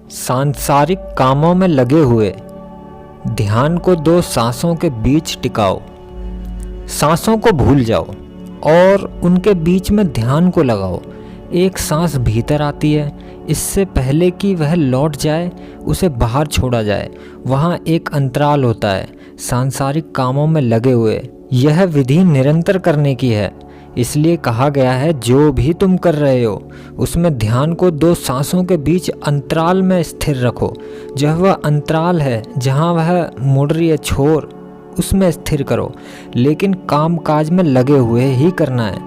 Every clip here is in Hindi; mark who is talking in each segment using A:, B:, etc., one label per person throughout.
A: सांसारिक कामों में लगे हुए ध्यान को दो सांसों के बीच टिकाओ। सांसों को भूल जाओ और उनके बीच में ध्यान को लगाओ। एक सांस भीतर आती है, इससे पहले कि वह लौट जाए उसे बाहर छोड़ा जाए, वहाँ एक अंतराल होता है। सांसारिक कामों में लगे हुए यह विधि निरंतर करने की है। इसलिए कहा गया है जो भी तुम कर रहे हो उसमें ध्यान को दो सांसों के बीच अंतराल में स्थिर रखो। जो वह अंतराल है जहाँ वह मुड़ रही है छोर, उसमें स्थिर करो। लेकिन काम काज में लगे हुए ही करना है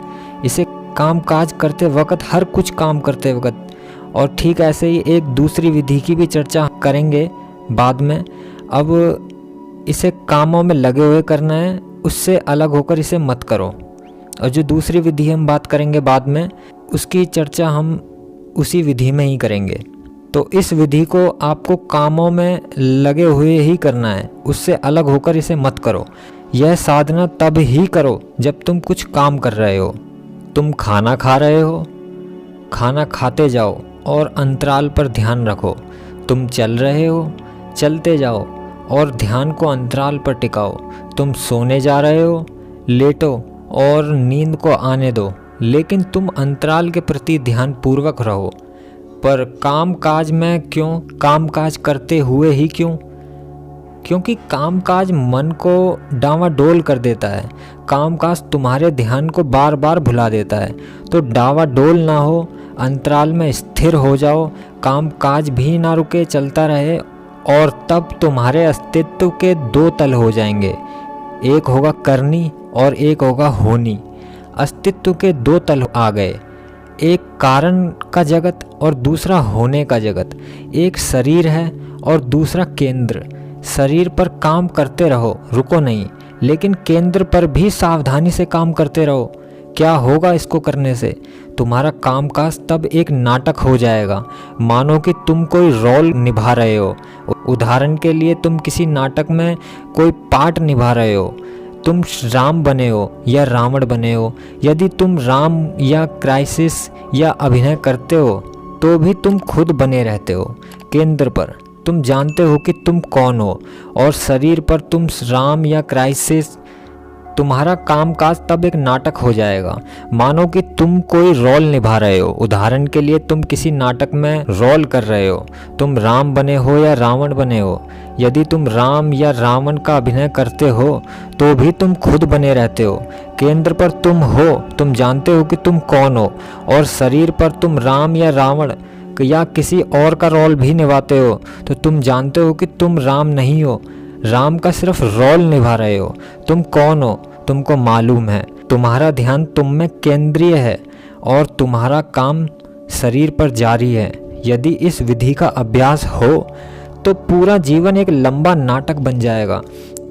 A: इसे, काम काज करते वक्त, हर कुछ काम करते वक्त। और ठीक ऐसे ही एक दूसरी विधि की भी चर्चा करेंगे बाद में। अब इसे कामों में लगे हुए करना है, उससे अलग होकर इसे मत करो। और जो दूसरी विधि हम बात करेंगे बाद में, उसकी चर्चा हम उसी विधि में ही करेंगे। तो इस विधि को आपको कामों में लगे हुए ही करना है, उससे अलग होकर इसे मत करो। यह साधना तब ही करो जब तुम कुछ काम कर रहे हो। तुम खाना खा रहे हो, खाना खाते जाओ और अंतराल पर ध्यान रखो। तुम चल रहे हो, चलते जाओ और ध्यान को अंतराल पर टिकाओ। तुम सोने जा रहे हो, लेटो और नींद को आने दो, लेकिन तुम अंतराल के प्रति ध्यान पूर्वक रहो। पर काम काज में क्यों, काम काज करते हुए ही क्यों? क्योंकि काम काज मन को डावाडोल कर देता है। काम काज तुम्हारे ध्यान को बार बार भुला देता है। तो डावाडोल ना हो, अंतराल में स्थिर हो जाओ। काम काज भी ना रुके, चलता रहे, और तब तुम्हारे अस्तित्व के दो तल हो जाएंगे। एक होगा करनी और एक होगा होनी। अस्तित्व के दो तल आ गए, एक कारण का जगत और दूसरा होने का जगत। एक शरीर है और दूसरा केंद्र। शरीर पर काम करते रहो, रुको नहीं, लेकिन केंद्र पर भी सावधानी से काम करते रहो। क्या होगा इसको करने से? तुम्हारा कामकाज तब एक नाटक हो जाएगा, मानो कि तुम कोई रोल निभा रहे हो। उदाहरण के लिए, तुम किसी नाटक में कोई पार्ट निभा रहे हो। तुम राम बने हो या रावण बने हो। यदि तुम राम या क्राइसिस या अभिनय करते हो तो भी तुम खुद बने रहते हो। केंद्र पर तुम जानते हो कि तुम कौन हो, और शरीर पर तुम राम या क्राइसिस। तुम्हारा कामकाज तब एक नाटक हो जाएगा, मानो कि तुम कोई रोल निभा रहे हो। उदाहरण के लिए, तुम किसी नाटक में रोल कर रहे हो। तुम राम बने हो या रावण बने हो। यदि तुम राम या रावण का अभिनय करते हो तो भी तुम खुद बने रहते हो। केंद्र पर तुम हो, तुम जानते हो कि तुम कौन हो, और शरीर पर तुम राम या रावण या किसी और का रोल भी निभाते हो तो तुम जानते हो कि तुम राम नहीं हो। राम का सिर्फ रोल निभा रहे हो। तुम कौन हो तुमको मालूम है। तुम्हारा ध्यान तुम में केंद्रीय है और तुम्हारा काम शरीर पर जारी है। यदि इस विधि का अभ्यास हो तो पूरा जीवन एक लंबा नाटक बन जाएगा।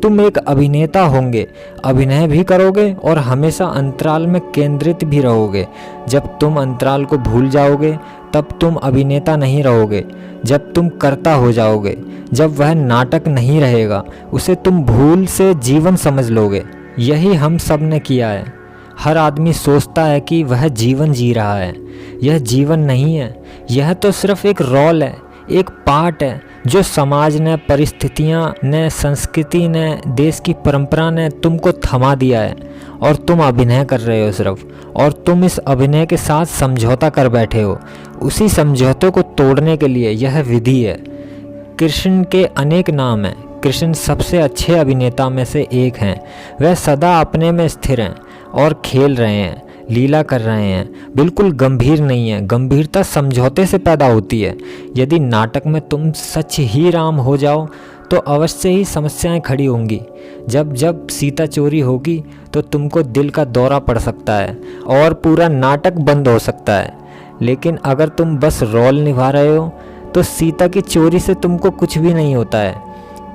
A: तुम एक अभिनेता होंगे, अभिनय भी करोगे और हमेशा अंतराल में केंद्रित भी रहोगे। जब तुम अंतराल को भूल जाओगे तब तुम अभिनेता नहीं रहोगे। जब तुम कर्ता हो जाओगे, जब वह नाटक नहीं रहेगा, उसे तुम भूल से जीवन समझ लोगे। यही हम सब ने किया है। हर आदमी सोचता है कि वह जीवन जी रहा है। यह जीवन नहीं है, यह तो सिर्फ एक रोल है, एक पार्ट है जो समाज ने, परिस्थितियाँ ने, संस्कृति ने, देश की परंपरा ने तुमको थमा दिया है, और तुम अभिनय कर रहे हो सिर्फ। और तुम इस अभिनय के साथ समझौता कर बैठे हो। उसी समझौते को तोड़ने के लिए यह विधि है। कृष्ण के अनेक नाम हैं। कृष्ण सबसे अच्छे अभिनेता में से एक हैं। वह सदा अपने में स्थिर हैं और खेल रहे हैं, लीला कर रहे हैं, बिल्कुल गंभीर नहीं है। गंभीरता समझौते से पैदा होती है। यदि नाटक में तुम सच ही राम हो जाओ तो अवश्य ही समस्याएं खड़ी होंगी। जब जब सीता चोरी होगी तो तुमको दिल का दौरा पड़ सकता है और पूरा नाटक बंद हो सकता है। लेकिन अगर तुम बस रोल निभा रहे हो तो सीता की चोरी से तुमको कुछ भी नहीं होता है।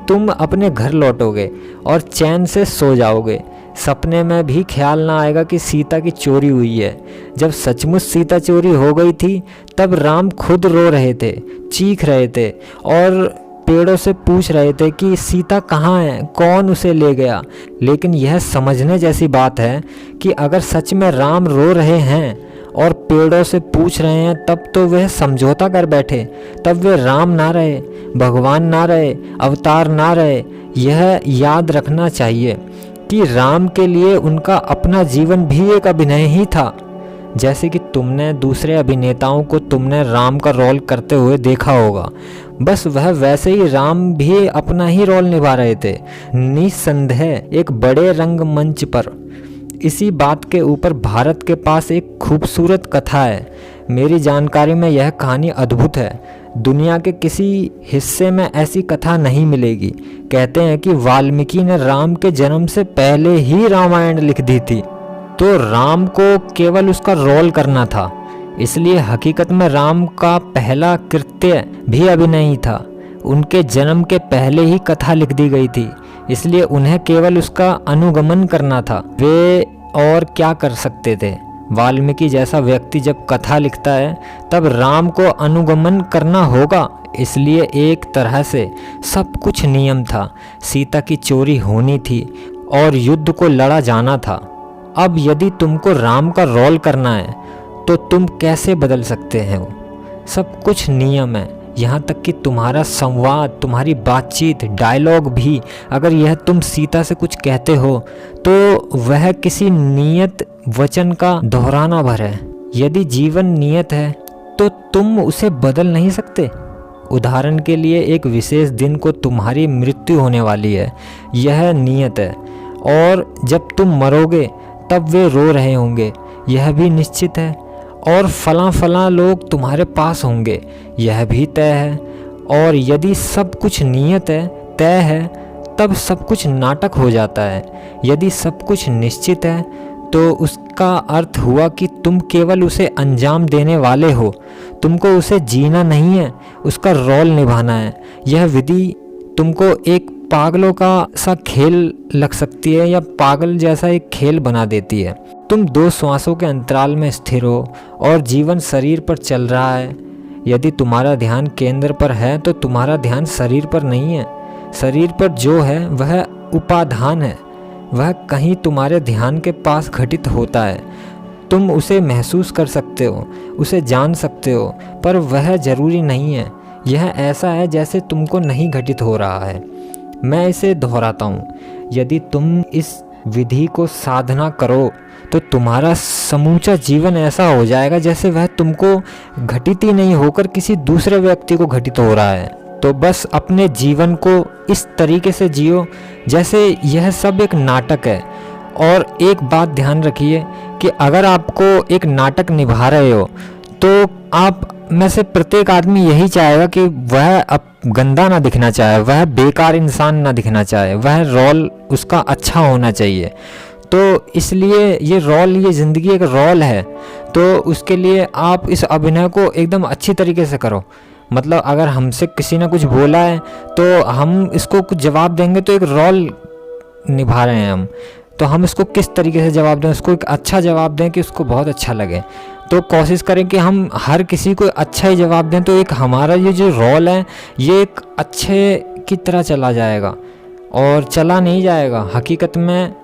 A: तुम अपने घर लौटोगे और चैन से सो जाओगे। सपने में भी ख्याल ना आएगा कि सीता की चोरी हुई है। जब सचमुच सीता चोरी हो गई थी तब राम खुद रो रहे थे, चीख रहे थे और पेड़ों से पूछ रहे थे कि सीता कहाँ है, कौन उसे ले गया। लेकिन यह समझने जैसी बात है कि अगर सच में राम रो रहे हैं और पेड़ों से पूछ रहे हैं, तब तो वह समझौता कर बैठे, तब वे राम ना रहे, भगवान ना रहे, अवतार ना रहे। यह याद रखना चाहिए कि राम के लिए उनका अपना जीवन भी एक अभिनय ही था। जैसे कि तुमने दूसरे अभिनेताओं को तुमने राम का रोल करते हुए देखा होगा, बस वह वैसे ही राम भी अपना ही रोल निभा रहे थे, निस्संदेह एक बड़े रंगमंच पर। इसी बात के ऊपर भारत के पास एक खूबसूरत कथा है। मेरी जानकारी में यह कहानी अद्भुत है। दुनिया के किसी हिस्से में ऐसी कथा नहीं मिलेगी। कहते हैं कि वाल्मीकि ने राम के जन्म से पहले ही रामायण लिख दी थी, तो राम को केवल उसका रोल करना था। इसलिए हकीकत में राम का पहला कृत्य भी अभिनय ही था। उनके जन्म के पहले ही कथा लिख दी गई थी, इसलिए उन्हें केवल उसका अनुगमन करना था। वे और क्या कर सकते थे? वाल्मीकि जैसा व्यक्ति जब कथा लिखता है तब राम को अनुगमन करना होगा। इसलिए एक तरह से सब कुछ नियम था। सीता की चोरी होनी थी और युद्ध को लड़ा जाना था। अब यदि तुमको राम का रोल करना है तो तुम कैसे बदल सकते हो? सब कुछ नियम है, यहाँ तक कि तुम्हारा संवाद, तुम्हारी बातचीत, डायलॉग भी। अगर यह तुम सीता से कुछ कहते हो तो वह किसी नियत वचन का दोहराना भर है। यदि जीवन नियत है तो तुम उसे बदल नहीं सकते। उदाहरण के लिए एक विशेष दिन को तुम्हारी मृत्यु होने वाली है, यह नियत है। और जब तुम मरोगे तब वे रो रहे होंगे, यह भी निश्चित है। और फलां फलां लोग तुम्हारे पास होंगे, यह भी तय है। और यदि सब कुछ नियत है, तय है, तब सब कुछ नाटक हो जाता है। यदि सब कुछ निश्चित है तो उसका अर्थ हुआ कि तुम केवल उसे अंजाम देने वाले हो। तुमको उसे जीना नहीं है, उसका रोल निभाना है। यह विधि तुमको एक पागलों का सा खेल लग सकती है या पागल जैसा एक खेल बना देती है। तुम 2 श्वासों के अंतराल में स्थिर हो और जीवन शरीर पर चल रहा है। यदि तुम्हारा ध्यान केंद्र पर है तो तुम्हारा ध्यान शरीर पर नहीं है। शरीर पर जो है वह उपादान है, वह कहीं तुम्हारे ध्यान के पास घटित होता है। तुम उसे महसूस कर सकते हो, उसे जान सकते हो, पर वह जरूरी नहीं है। यह ऐसा है जैसे तुमको नहीं घटित हो रहा है। मैं इसे दोहराता हूँ, यदि तुम इस विधि को साधना करो तो तुम्हारा समूचा जीवन ऐसा हो जाएगा जैसे वह तुमको घटित ही नहीं होकर किसी दूसरे व्यक्ति को घटित हो रहा है। तो बस अपने जीवन को इस तरीके से जियो जैसे यह सब एक नाटक है। और एक बात ध्यान रखिए कि अगर आपको एक नाटक निभा रहे हो तो आप में से प्रत्येक आदमी यही चाहेगा कि वह अब गंदा ना दिखना चाहे, वह बेकार इंसान ना दिखना चाहे, वह रोल उसका अच्छा होना चाहिए। तो इसलिए ये रोल, ये ज़िंदगी एक रोल है, तो उसके लिए आप इस अभिनय को एकदम अच्छी तरीके से करो। मतलब अगर हमसे किसी ने कुछ बोला है तो हम इसको कुछ जवाब देंगे, तो एक रोल निभा रहे हैं हम, तो हम इसको किस तरीके से जवाब दें, उसको एक अच्छा जवाब दें कि उसको बहुत अच्छा लगे। तो कोशिश करें कि हम हर किसी को अच्छा ही जवाब दें, तो एक हमारा ये जो रोल है ये एक अच्छे की तरह चला जाएगा और चला नहीं जाएगा। हकीकत में